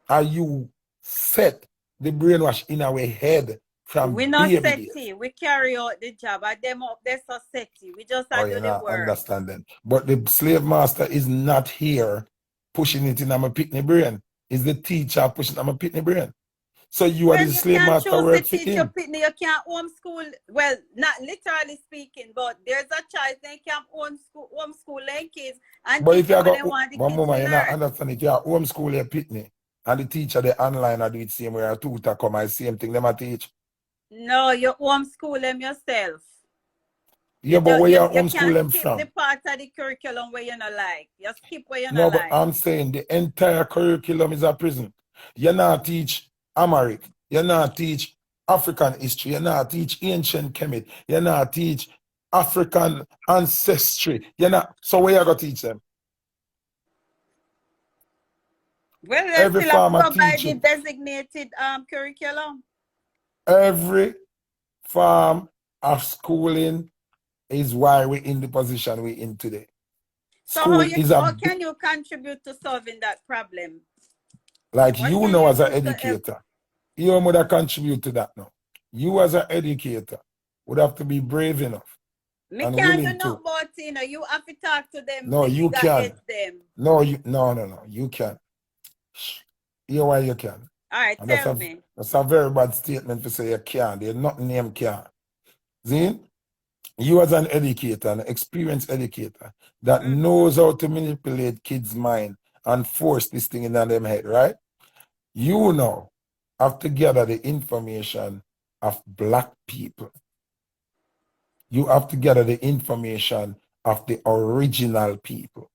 [SPEAKER 3] Are you set the brainwash in our head from
[SPEAKER 2] we not
[SPEAKER 3] baby
[SPEAKER 2] set. We carry out the job. At them up there so set. We just have to do the work.
[SPEAKER 3] Understanding. But the slave master is not here pushing it in my pitney brain. It's the teacher pushing it in my pitney brain. So you are the slave master work for him.
[SPEAKER 2] You can't homeschool. Well, not literally speaking, but there's a choice. They can homeschool their kids and
[SPEAKER 3] but
[SPEAKER 2] teach
[SPEAKER 3] if you
[SPEAKER 2] them
[SPEAKER 3] got
[SPEAKER 2] they want the
[SPEAKER 3] one
[SPEAKER 2] kids
[SPEAKER 3] moment,
[SPEAKER 2] to
[SPEAKER 3] you're
[SPEAKER 2] learn.
[SPEAKER 3] not understanding. If you are homeschool your pitney and the teacher they online or do it same way a tutor come and same thing them a teach.
[SPEAKER 2] No, you homeschool them yourself.
[SPEAKER 3] Yeah, but where you homeschool them from?
[SPEAKER 2] The part of the curriculum where you not like. You skip where you
[SPEAKER 3] no,
[SPEAKER 2] not like.
[SPEAKER 3] No, but I'm saying the entire curriculum is a prison. You not teach Amharic. You not teach African history. You not teach ancient Kemet. You not teach African ancestry. So where you going to teach them?
[SPEAKER 2] Well, they still have to provide the designated curriculum.
[SPEAKER 3] Every form of schooling is why we're in the position we're in today.
[SPEAKER 2] So how can you contribute to solving that problem?
[SPEAKER 3] Like you know as an educator, you would have contribute to that now. You as an educator would have to be brave enough.
[SPEAKER 2] Me can't do nothing about it, you know. You have to talk to them.
[SPEAKER 3] No, you can. No, you can. Hear why you can.
[SPEAKER 2] All right, tell me.
[SPEAKER 3] That's a very bad statement to say you can't. There's nothing named can. See? You as an educator, an experienced educator that knows how to manipulate kids' mind and force this thing in them head, right? You now have to gather the information of black people. You have to gather the information of the original people.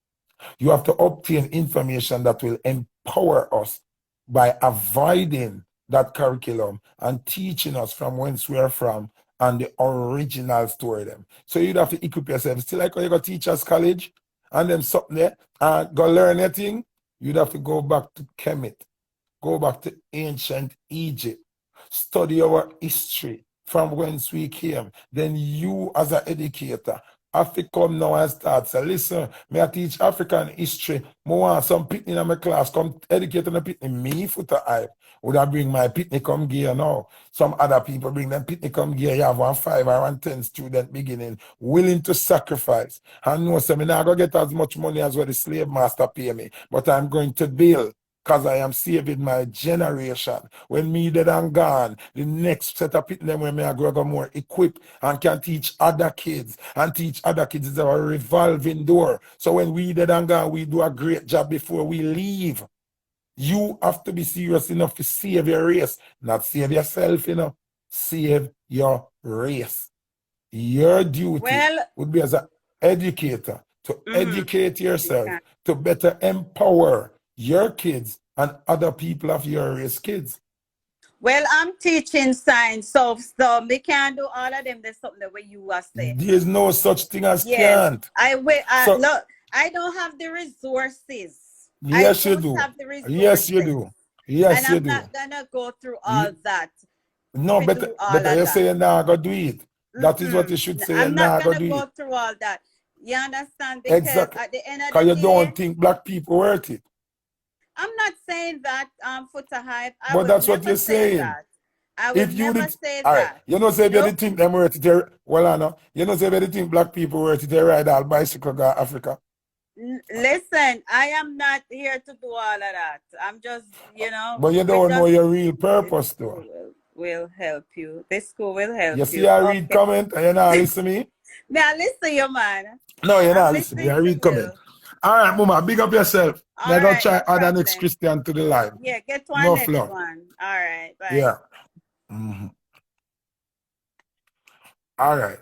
[SPEAKER 3] You have to obtain information that will empower us by avoiding that curriculum and teaching us from whence we are from and the original story them. So you'd have to equip yourself. Still like when you go to teachers college and then something there and go learn anything, you'd have to go back to Kemet, go back to ancient Egypt, study our history from whence we came. Then you as an educator have to come now and start. So listen, me I teach African history. I want some pitney in my class, come educate on the pitney. Me foot a hype. Would I bring my pitney come gear now? Some other people bring them pitney come gear. You have 1 5 or 1 10 student beginning, willing to sacrifice. And no, so me not going to get as much money as what the slave master pay me, but I'm going to build. Because I am saving my generation. When me dead and gone, the next set of people when me I grow more equipped and can teach other kids. And teach other kids is a revolving door. So when we dead and gone, we do a great job before we leave. You have to be serious enough to save your race. Not save yourself, you know. Save your race. Your duty would be as an educator to educate yourself, to better empower your kids and other people of your race kids.
[SPEAKER 2] Well, I'm teaching science, so we can't do all of them. There's something the way you are saying.
[SPEAKER 3] There's no such thing as can't.
[SPEAKER 2] Look, I don't have the resources.
[SPEAKER 3] Yes, you do. Yes, you do. Yes, you do.
[SPEAKER 2] And I'm not gonna go through all that.
[SPEAKER 3] No, but you say you're not gonna do it. That is what you should say.
[SPEAKER 2] I'm not gonna go through all that. You understand? Because at the end of the day,
[SPEAKER 3] because you don't think black people worth it.
[SPEAKER 2] I'm not saying that foot a hype.
[SPEAKER 3] But that's what you're saying.
[SPEAKER 2] I would never say that.
[SPEAKER 3] All right. You know, say they think them worth it. Well, I know. You know, say they think black people worth it. They ride all bicycle go Africa.
[SPEAKER 2] Listen, I am not here to do all of that. I'm just, you know.
[SPEAKER 3] But you don't know your real purpose, though.
[SPEAKER 2] Will help you. This school will help you.
[SPEAKER 3] You see, I read comment and you're not listening to me.
[SPEAKER 2] Now listen, you man.
[SPEAKER 3] No, you're not
[SPEAKER 2] I'm
[SPEAKER 3] listening.
[SPEAKER 2] listening
[SPEAKER 3] You
[SPEAKER 2] to
[SPEAKER 3] read comment.
[SPEAKER 2] you.
[SPEAKER 3] All right, Mama, big up yourself.
[SPEAKER 2] All
[SPEAKER 3] Now go
[SPEAKER 2] right,
[SPEAKER 3] try
[SPEAKER 2] no
[SPEAKER 3] add the next
[SPEAKER 2] problem.
[SPEAKER 3] Christian to the line.
[SPEAKER 2] Yeah, get to our
[SPEAKER 3] No
[SPEAKER 2] next
[SPEAKER 3] flow.
[SPEAKER 2] one. All right, bye.
[SPEAKER 3] Yeah. Mm-hmm. All right.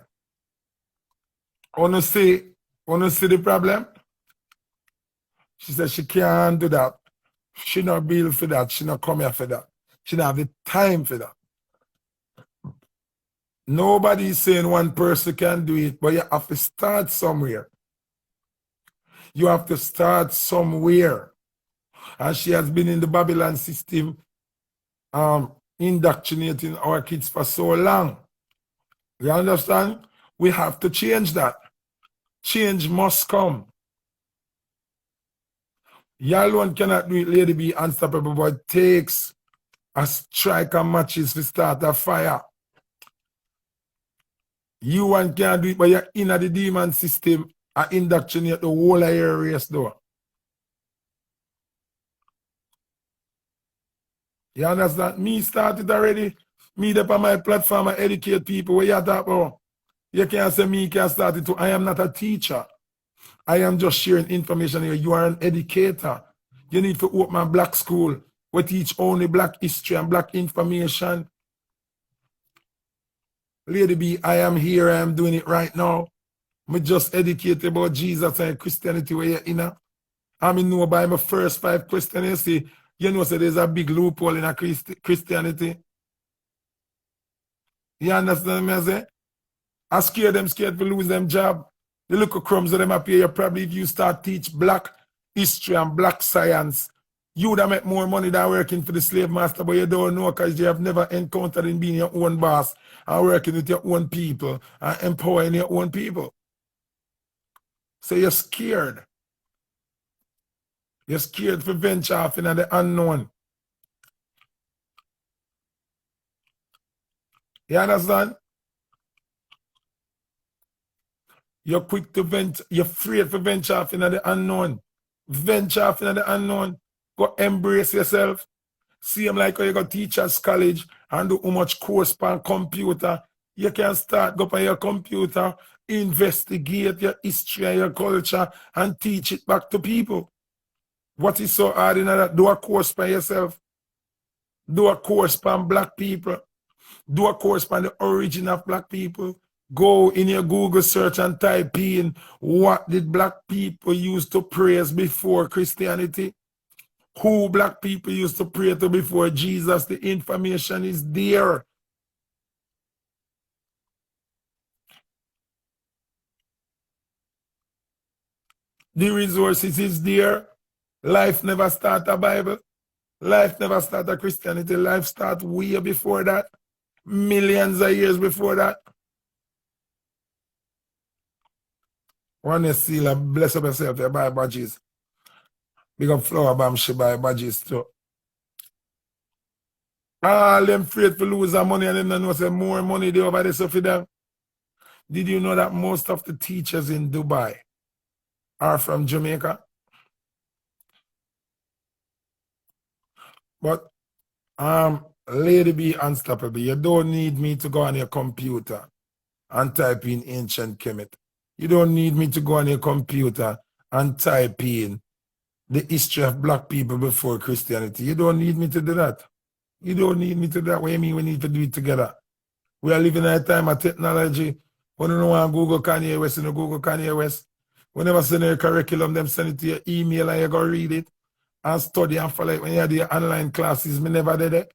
[SPEAKER 3] Wanna see the problem? She said she can't do that. She not build for that. She not come here for that. She don't have the time for that. Nobody is saying one person can do it, but you have to start somewhere. You have to start somewhere. And she has been in the Babylon system indoctrinating our kids for so long. You understand? We have to change that. Change must come. You alone cannot do it, Lady Be unstoppable, but it takes a strike and matches to start a fire. You one can't do it, but you're in the demon system and indoctrinate the whole of your race though. You understand? Me started already. Me up on my platform and educate people. What you talk about? You can't say me can start it too. I am not a teacher. I am just sharing information here. You are an educator. You need to open a black school. We teach only black history and black information. Lady B, I am here. I am doing it right now. Me just educate about Jesus and Christianity where you're in. I mean, know by my first 5 questions, you know, so there's a big loophole in a Christianity. You understand me, I say? I scared to lose them job. The little crumbs that them appear, you probably if you start teach black history and black science, you would have make more money than working for the slave master, but you don't know because you have never encountered in being your own boss and working with your own people and empowering your own people. So you're scared. You're scared for venture off into the unknown. You understand? You're quick to venture, you're afraid for venture off into the unknown. Venture off into the unknown. Go embrace yourself. See them like how you go teachers college and do how much course on computer. You can start go on your computer, investigate your history and your culture and teach it back to people. What is so hard in that? Do a course by yourself. Do a course on black people. Do a course on the origin of black people. Go in your Google search and type in what did black people use to praise before Christianity? Who black people used to pray to before Jesus? The information is there. The resources is there. Life never start a Bible. Life never start a Christianity. Life start way before that. Millions of years before that. One is seal, bless up yourself, you buy badges. Big up Flower Bomb, she buy badges too. All them afraid to lose their money and them don't know say more money they over there so for them. Did you know that most of the teachers in Dubai are from Jamaica? But Lady Be Unstoppable, you don't need me to go on your computer and type in ancient Kemet. You don't need me to go on your computer and type in the history of black people before Christianity. You don't need me to do that. You don't need me to do that. What do you mean we need to do it together? We are living in a time of technology. When you know Google Kanye West, you know Google Kanye West. Whenever send a curriculum, them send it to your email and you go read it and study and follow it. When you have the online classes, me never did it.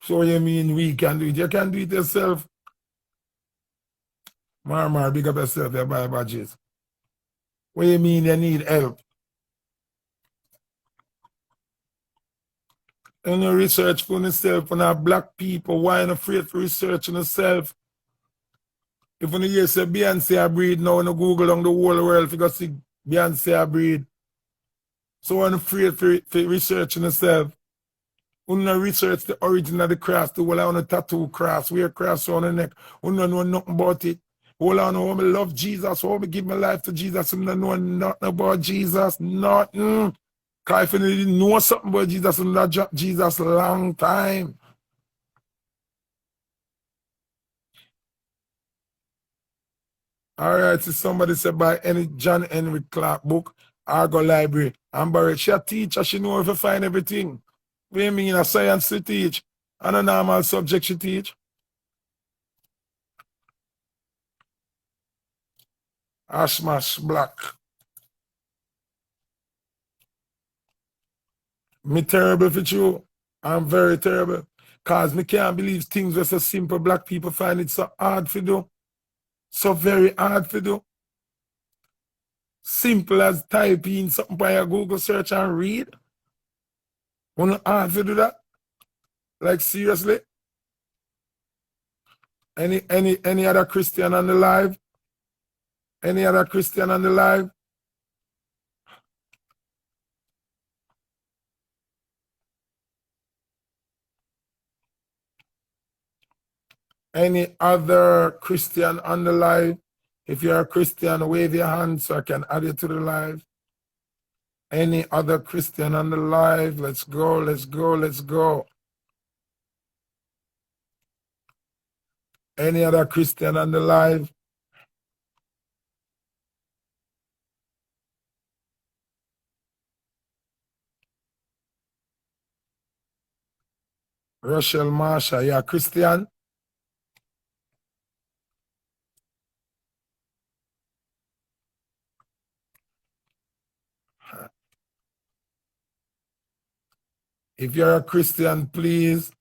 [SPEAKER 3] So what you mean we can do it? You can do it yourself. Mar, big up yourself, you buy badges. What do you mean you need help? You know, research for yourself, and our black people, why not afraid to research on yourself? If you hear say Beyonce a breed now, you Google on the whole world, you go see Beyonce a breed. So I'm afraid for research on yourself. You don't research the origin of the cross, the whole on a tattoo cross, wear cross on the neck. You don't know nothing about it. All I know, I love Jesus, I give my life to Jesus, you don't know nothing about Jesus, nothing. Because if you didn't know something about Jesus, you don't drop Jesus a long time. All right, so somebody said by any John Henry Clark book, Argo Library, Amber, she a teacher, she know if you find everything. What do you mean, a science to teach? And a normal subject she teach? Ashmash Black. Me terrible for you. I'm very terrible. Because me can't believe things were so simple. Black people find it so hard to do. So very hard to do. Simple as typing something by a Google search and read. Wanna hard to do that? Like seriously? Any other Christian on the live? Any other Christian on the live? Any other Christian on the live? If you're a Christian, wave your hand so I can add you to the live. Any other Christian on the live? Let's go, let's go, let's go. Any other Christian on the live? Rochelle Marsha, you're a Christian? If you're a Christian, please.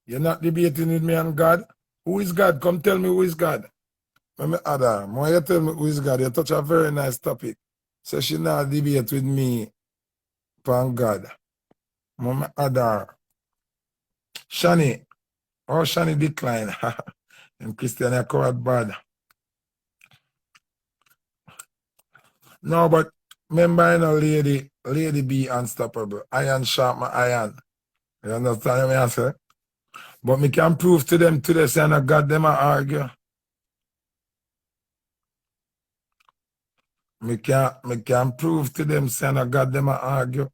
[SPEAKER 3] You're not debating with me and God. Who is God? Come tell me who is God. Let me add her. When you tell me who is God, you touch a very nice topic. So she not debate with me upon God. Let me add her. Shani. Oh, Shani decline. And Christian are covered bad. No, but remember, you know, lady be unstoppable. Iron sharp my iron. You understand what I say? But me can prove to them today, saying I got them a argue. Me can prove to them, saying I got them a argue.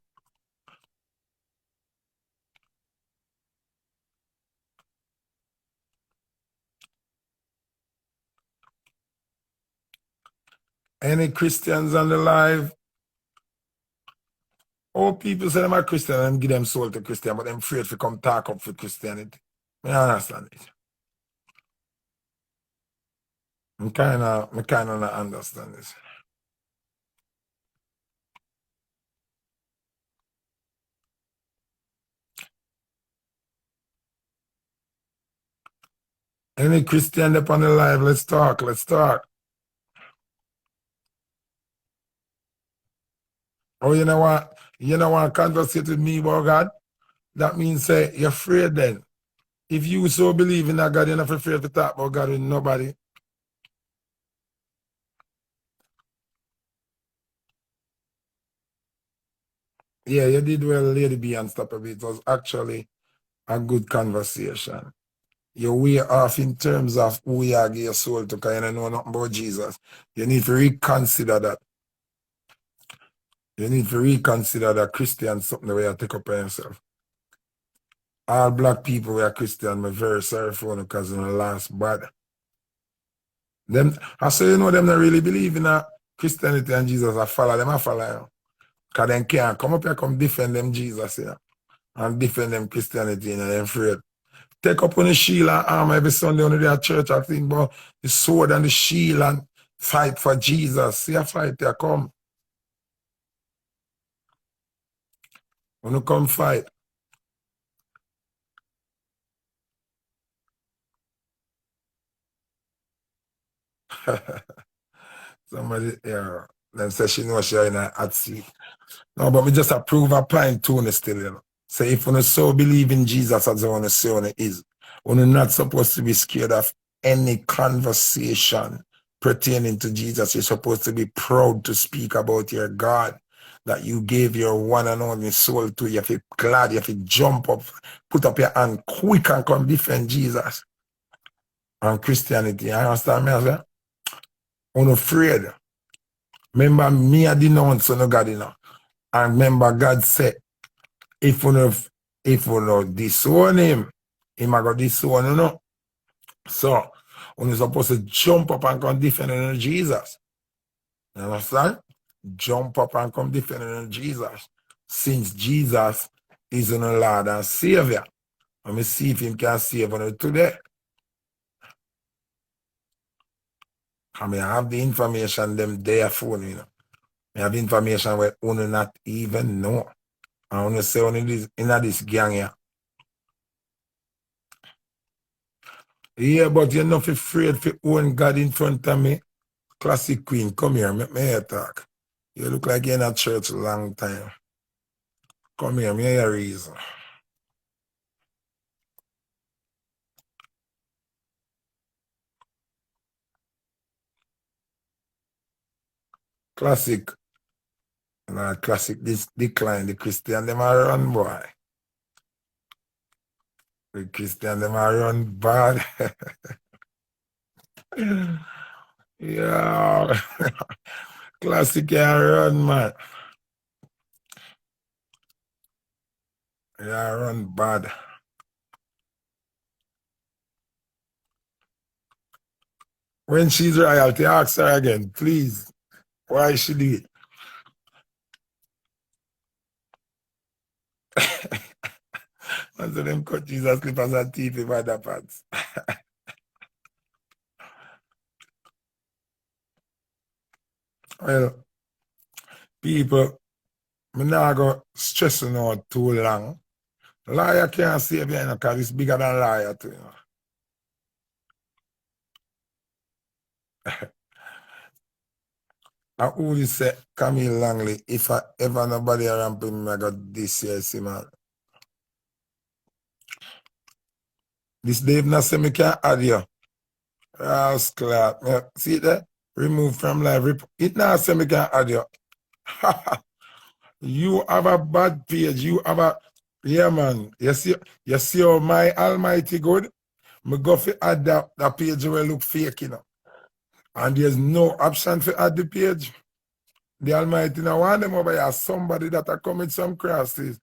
[SPEAKER 3] Any Christians on the live? All people say them are Christian and give them soul to Christian, but them afraid to come talk up for Christianity. I understand it. I kind of not understand this. Any Christian up on the live? Let's talk. Let's talk. Oh, you know what? You know what? Conversate with me about God? That means say you're afraid then. If you so believe in that God, you're not afraid to talk about God with nobody. Yeah, you did well, Lady B, Unstoppable. It was actually a good conversation. You're way off in terms of who you are, give your soul to, because you don't know nothing about Jesus. You need to reconsider that. You need to reconsider that Christian something the way you take up on yourself. All black people who are Christian, I'm very sorry for them because in the last bad. Them, I say, you know, them not really believe in Christianity and Jesus. I follow them, I follow them. Because they can't come up here, come defend them Jesus, you know, and defend them Christianity, and they're afraid. Take up on the shield and armor every Sunday on the church, I think about the sword and the shield and fight for Jesus. See a fight there, come. When you come fight. Somebody, yeah, them say she knows she's in a hot seat. No, but we just approve a pine tune still, you know. So if you so believe in Jesus as you want to say on it is, you're not supposed to be scared of any conversation pertaining to Jesus. You're supposed to be proud to speak about your God, that you gave your one and only soul to. You have to be glad, you have to jump up, put up your hand quick and come defend Jesus and Christianity. You understand me? I say? I'm afraid. Remember, me, I denounce no God, you know. And remember, God said, if you know disown him, he might go disown, you know. So, You're supposed to jump up and come defending Jesus. You understand? Jump up and come defending Jesus. Since Jesus is the Lord and Savior. Let me see if him can save you today. I mean, I have the information them there for you know. I have information where you not even know. I want to say on this gang here. Yeah, but you're not afraid for own God in front of me. Classic Queen, come here, make me hear talk. You look like you're in a church a long time. Come here, me hear reason. Classic. Nah, classic this decline. The Christian them are run, boy. The Christian them are run bad. Yeah. Classic can run, man. Yeah, run bad. When she's royalty, ask her again, please. Why she do it? And so them cut Jesus slippers and teeth in the pants. Well, people, I'm not going to stress you out too long. Liar can't save you, because it's bigger than liar too. You know. I always say, Camille Langley, if I ever nobody around me, I got this year, see, man. This Dave not say me can't add you. Rascal. See that? Remove from live. It now say me can't add you. You have a bad page. You have a... Yeah, man. You see how my almighty good? Me go for add that page where look fake, you know. And there's no option for add the page. The almighty now want them over here. Somebody that are commit some crosses.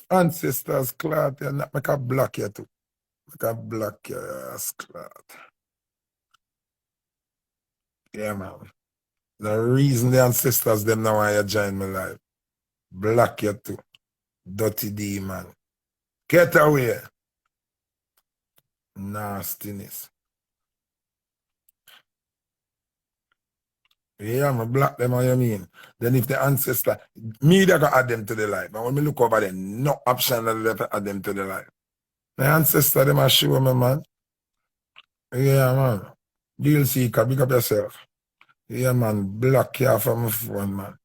[SPEAKER 3] Ancestors, clot, and not make a block you too. Make a block your ass, clot. Yeah, man. The reason the ancestors them now want you join my life. Block you too. Dirty demon. Get away. Nastiness. Yeah, I block them, what you mean? Then if the ancestor, me that can add them to the life. And when me look over there, no option that they add them to the life. The ancestor, them are show me, man. Yeah, man. Deal seeker, big up yourself. Yeah, man. Block you from my phone, man.